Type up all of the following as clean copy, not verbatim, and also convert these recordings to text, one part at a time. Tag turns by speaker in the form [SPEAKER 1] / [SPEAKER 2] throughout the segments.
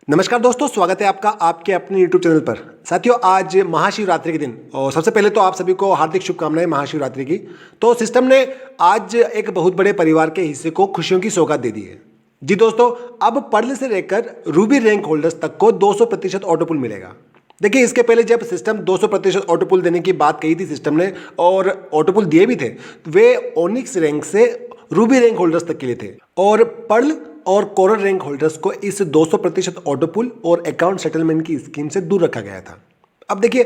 [SPEAKER 1] नमस्कार दोस्तों, स्वागत है आपका आपके अपने YouTube चैनल पर। साथियों, आज महाशिवरात्रि के दिन और सबसे पहले तो आप सभी को हार्दिक शुभकामनाएं महाशिवरात्रि की। तो सिस्टम ने आज एक बहुत बड़े परिवार के हिस्से को खुशियों की सौगात दे दी है। जी दोस्तों, अब पर्ल से लेकर रूबी रैंक होल्डर्स तक को 200% ऑटोपुल मिलेगा। देखिए, इसके पहले जब सिस्टम 200% ऑटोपुल देने की बात कही थी सिस्टम ने और ऑटोपुल दिए भी थे, वे ओनिक्स रैंक से रूबी रैंक होल्डर्स तक के लिए थे और पर्ल और कोरल रैंक होल्डर्स को इस 200% ऑटोपुल और अकाउंट सेटलमेंट की स्कीम से दूर रखा गया था। अब देखिए,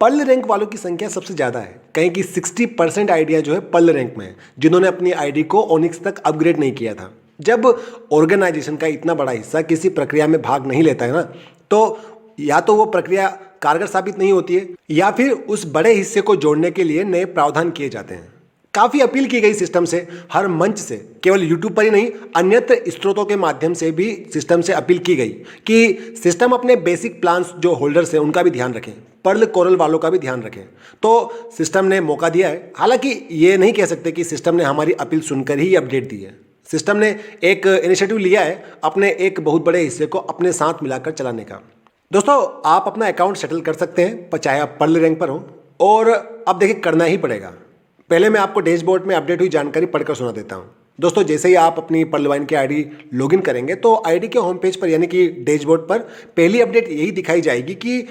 [SPEAKER 1] पर्ल रैंक वालों की संख्या सबसे ज़्यादा है, कहीं कि 60% आइडिया जो है पर्ल रैंक में है, जिन्होंने अपनी आईडी को ओनिक्स तक अपग्रेड नहीं किया था। जब ऑर्गेनाइजेशन का इतना बड़ा हिस्सा किसी प्रक्रिया में भाग नहीं लेता है ना, तो या तो वो प्रक्रिया कारगर साबित नहीं होती है या फिर उस बड़े हिस्से को जोड़ने के लिए नए प्रावधान किए जाते हैं। काफ़ी अपील की गई सिस्टम से, हर मंच से, केवल यूट्यूब पर ही नहीं, अन्यत्र स्रोतों के माध्यम से भी सिस्टम से अपील की गई कि सिस्टम अपने बेसिक प्लान्स जो होल्डर्स हैं उनका भी ध्यान रखें, पर्ल कोरल वालों का भी ध्यान रखें। तो सिस्टम ने मौका दिया है। हालांकि ये नहीं कह सकते कि सिस्टम ने हमारी अपील सुनकर ही अपडेट दी है। सिस्टम ने एक इनिशिएटिव लिया है अपने एक बहुत बड़े हिस्से को अपने साथ मिलाकर चलाने का। दोस्तों, आप अपना अकाउंट सेटल कर सकते हैं, चाहे आप पर्ल रैंक पर हो, और अब देखिए करना ही पड़ेगा। पहले मैं आपको डैशबोर्ड में अपडेट हुई जानकारी पढ़कर सुना देता हूं। दोस्तों, जैसे ही आप अपनी पर्लवाइन की आईडी लॉगिन करेंगे तो आईडी के होम पेज पर यानी कि डैशबोर्ड पर पहली अपडेट यही दिखाई जाएगी कि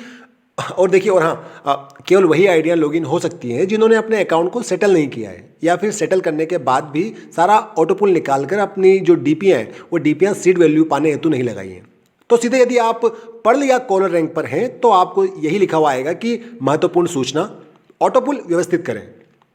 [SPEAKER 1] और देखिए, और हाँ, केवल वही आईडियाँ लॉगिन हो सकती हैं जिन्होंने अपने अकाउंट को सेटल नहीं किया है या फिर सेटल करने के बाद भी सारा ऑटोपुल निकाल कर अपनी जो डीपीआँ हैं वो डीपीआँ सीड वैल्यू पाने हेतु नहीं लगाई हैं। तो सीधे यदि आप पर्ल या कोरल रैंक पर हैं तो आपको यही लिखा हुआ आएगा कि महत्वपूर्ण सूचना, ऑटोपुल व्यवस्थित करें।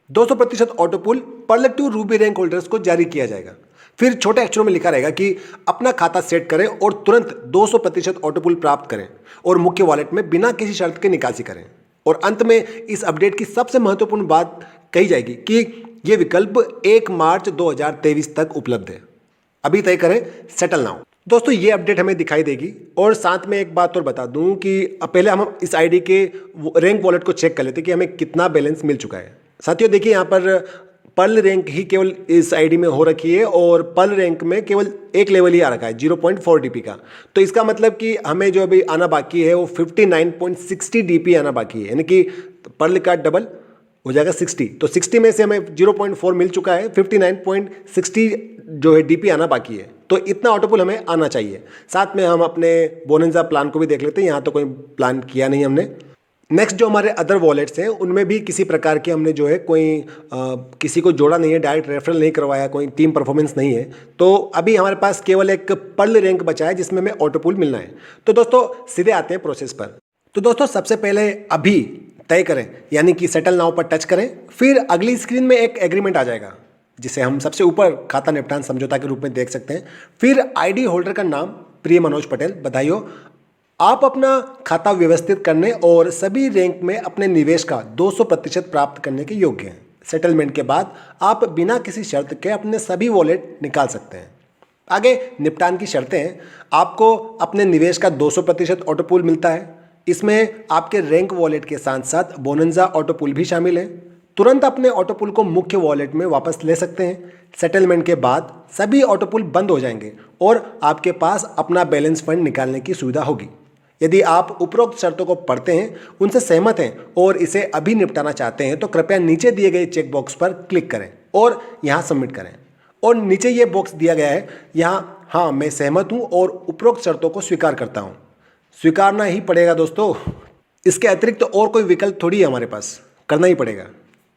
[SPEAKER 1] 200% auto pool pearl to ruby rank holders को जारी किया जाएगा। फिर छोटे अक्षरों में लिखा रहेगा कि अपना खाता सेट करें और तुरंत 200% ऑटोपुल प्राप्त करें और मुख्य वॉलेट में बिना किसी शर्त के निकासी करें। और अंत में इस अपडेट की सबसे महत्वपूर्ण बात कही जाएगी कि यह विकल्प 1 मार्च 2023 तक उपलब्ध है। अभी तय करें सेटल नाउ। दोस्तों, ये अपडेट हमें दिखाई देगी। और साथ में एक बात और बता दूं कि पहले हम इस आईडी के रैंक वॉलेट को चेक कर लेते हैं कि हमें कितना बैलेंस मिल चुका है। साथियों, देखिए, यहाँ पर पर्ल रैंक ही केवल इस आईडी में हो रखी है और पर्ल रैंक में केवल एक लेवल ही आ रखा है 0.4 डीपी का। तो इसका मतलब कि हमें जो अभी आना बाकी है वो 59.60 डीपी आना बाकी है, यानी कि पर्ल का डबल हो जाएगा 60। तो 60 में से हमें 0.4 मिल चुका है, 59.60 जो है डीपी आना बाकी है। तो इतना ऑटोपुल हमें आना चाहिए। साथ में हम अपने बोनंजा प्लान को भी देख लेते हैं। यहाँ तो कोई प्लान किया नहीं हमने। नेक्स्ट जो हमारे अदर वॉलेट्स हैं उनमें भी किसी प्रकार की हमने जो है कोई किसी को जोड़ा नहीं है, डायरेक्ट रेफरल नहीं करवाया, कोई टीम परफॉर्मेंस नहीं है। तो अभी हमारे पास केवल एक पर्ल रैंक बचा है जिसमें हमें ऑटोपुल मिलना है। तो दोस्तों, सीधे आते हैं प्रोसेस पर। तो दोस्तों, सबसे पहले अभी तय करें यानी कि सेटल नाउ पर टच करें। फिर अगली स्क्रीन में एक एग्रीमेंट आ जाएगा जिसे हम सबसे ऊपर खाता निपटान समझौता के रूप में देख सकते हैं। फिर आईडी होल्डर का नाम प्रिय मनोज पटेल, बधाई हो। आप अपना खाता व्यवस्थित करने और सभी रैंक में अपने निवेश का 200% प्राप्त करने के योग्य हैं। सेटलमेंट के बाद आप बिना किसी शर्त के अपने सभी वॉलेट निकाल सकते हैं। आगे निपटान की शर्तें हैं। आपको अपने निवेश का 200% ऑटोपुल मिलता है। इसमें आपके रैंक वॉलेट के साथ साथ बोनंजा ऑटोपुल भी शामिल है। तुरंत अपने ऑटोपुल को मुख्य वॉलेट में वापस ले सकते हैं। सेटलमेंट के बाद सभी ऑटोपुल बंद हो जाएंगे और आपके पास अपना बैलेंस फंड निकालने की सुविधा होगी। यदि आप उपरोक्त शर्तों को पढ़ते हैं, उनसे सहमत हैं और इसे अभी निपटाना चाहते हैं तो कृपया नीचे दिए गए चेक बॉक्स पर क्लिक करें और यहाँ सबमिट करें। और नीचे ये बॉक्स दिया गया है, यहाँ हाँ मैं सहमत हूँ और उपरोक्त शर्तों को स्वीकार करता हूँ। स्वीकारना ही पड़ेगा दोस्तों, इसके अतिरिक्त तो और कोई विकल्प थोड़ी है हमारे पास, करना ही पड़ेगा।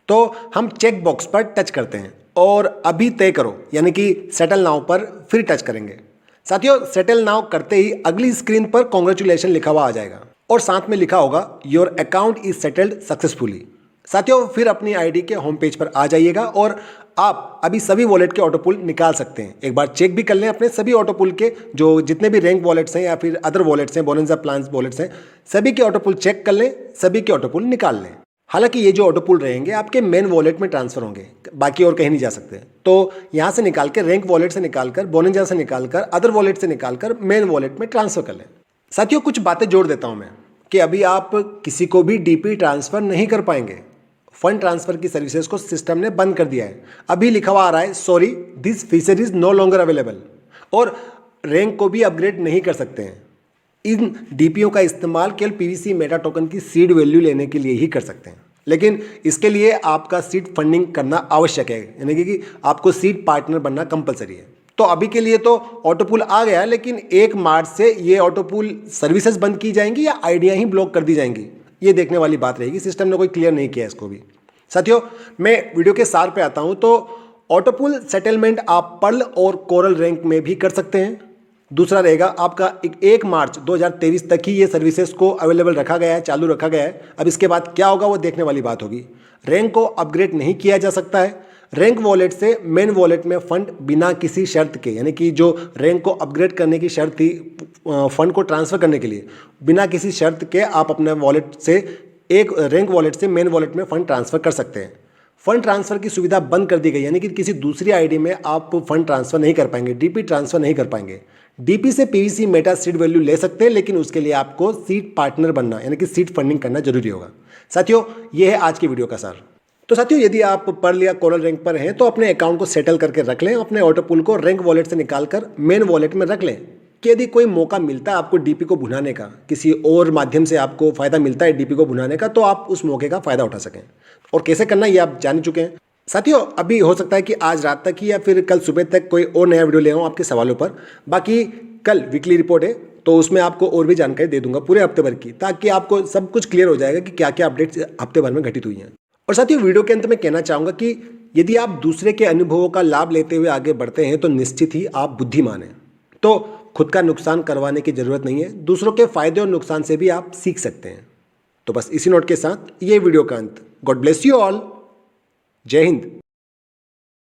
[SPEAKER 1] तो हम चेक बॉक्स पर टच करते हैं और अभी तय करो यानी कि सेटल नाउ पर फिर टच करेंगे। साथियों, सेटल नाउ करते ही अगली स्क्रीन पर कांग्रेचुलेशन लिखा हुआ आ जाएगा और साथ में लिखा होगा your account is settled successfully. साथियों, फिर अपनी आईडी के होम पेज पर आ जाइएगा और आप अभी सभी वॉलेट के ऑटोपुल निकाल सकते हैं। एक बार चेक भी कर लें अपने सभी ऑटोपुल के, जो जितने भी रैंक वॉलेट्स हैं या फिर अदर वॉलेट्स हैं, बोनंजा प्लान्स वॉलेट्स हैं, सभी के ऑटोपुल चेक कर लें, सभी के ऑटोपुल निकाल लें। हालांकि ये जो ऑटोपुल रहेंगे आपके मेन वॉलेट में ट्रांसफर होंगे, बाकी और कहीं नहीं जा सकते। तो यहाँ से निकाल के, रैंक वॉलेट से निकालकर, बोनंजा से निकालकर, अदर वॉलेट से निकालकर मेन वॉलेट में ट्रांसफर कर लें। साथियों, कुछ बातें जोड़ देता हूँ मैं कि अभी आप किसी को भी डीपी ट्रांसफर नहीं कर पाएंगे। फंड ट्रांसफर की सर्विसेज को सिस्टम ने बंद कर दिया है। अभी लिखा हुआ आ रहा है sorry this feature is no longer available, और रैंक को भी अपग्रेड नहीं कर सकते हैं। इन डीपीओ का इस्तेमाल केवल पीवीसी मेटा टोकन की सीड वैल्यू लेने के लिए ही कर सकते हैं, लेकिन इसके लिए आपका सीड फंडिंग करना आवश्यक है, यानी कि आपको सीड पार्टनर बनना कंपलसरी है। तो अभी के लिए तो ऑटोपूल आ गया, लेकिन 1 मार्च से ये ऑटोपूल सर्विसेज बंद की जाएंगी या आइडिया ही ब्लॉक कर दी जाएंगी, ये देखने वाली बात रहेगी। सिस्टम ने कोई क्लियर नहीं किया इसको भी। साथियों, मैं वीडियो के सार पे आता हूँ। तो ऑटोपूल सेटलमेंट आप पर्ल और कोरल रैंक में भी कर सकते हैं। दूसरा रहेगा आपका 1 मार्च 2023 तक ही ये सर्विसेज को अवेलेबल रखा गया है, चालू रखा गया है। अब इसके बाद क्या होगा वो देखने वाली बात होगी। रैंक को अपग्रेड नहीं किया जा सकता है। रैंक वॉलेट से मेन वॉलेट में फंड बिना किसी शर्त के, यानी कि जो रैंक को अपग्रेड करने की शर्त थी फंड को ट्रांसफ़र करने के लिए, बिना किसी शर्त के आप अपने वॉलेट से एक रैंक वॉलेट से मेन वॉलेट में फ़ंड ट्रांसफ़र कर सकते हैं। फंड ट्रांसफ़र की सुविधा बंद कर दी गई, यानी कि किसी दूसरी आईडी में आप फंड ट्रांसफ़र नहीं कर पाएंगे, डीपी ट्रांसफ़र नहीं कर पाएंगे। डीपी से पीवीसी मेटा सीड वैल्यू ले सकते हैं, लेकिन उसके लिए आपको सीड पार्टनर बनना, यानी कि सीड फंडिंग करना जरूरी होगा। साथियों, ये है आज की वीडियो का सार। तो साथियों, यदि आप पर्ल या कोरल रैंक पर हैं तो अपने अकाउंट को सेटल करके रख लें, अपने ऑटोपूल को रैंक वॉलेट से निकालकर मेन वॉलेट में रख लें कि यदि कोई मौका मिलता है आपको डीपी को भुनाने का, किसी और माध्यम से आपको फ़ायदा मिलता है डीपी को भुनाने का, तो आप उस मौके का फ़ायदा उठा सकें। और कैसे करना ये आप जान चुके हैं। साथियों, अभी हो सकता है कि आज रात तक ही या फिर कल सुबह तक कोई और नया वीडियो ले आऊँ आपके सवालों पर। बाकी कल वीकली रिपोर्ट है, तो उसमें आपको और भी जानकारी दे दूंगा पूरे हफ्ते भर की, ताकि आपको सब कुछ क्लियर हो जाएगा कि क्या क्या अपडेट्स हफ्ते भर में घटित हुई हैं। और साथियों, वीडियो के अंत में कहना चाहूँगा कि यदि आप दूसरे के अनुभवों का लाभ लेते हुए आगे बढ़ते हैं तो निश्चित ही आप बुद्धिमान हैं। तो खुद का नुकसान करवाने की ज़रूरत नहीं है, दूसरों के फायदे और नुकसान से भी आप सीख सकते हैं। तो बस इसी नोट के साथ ये वीडियो का अंत। God bless you all. जय हिंद।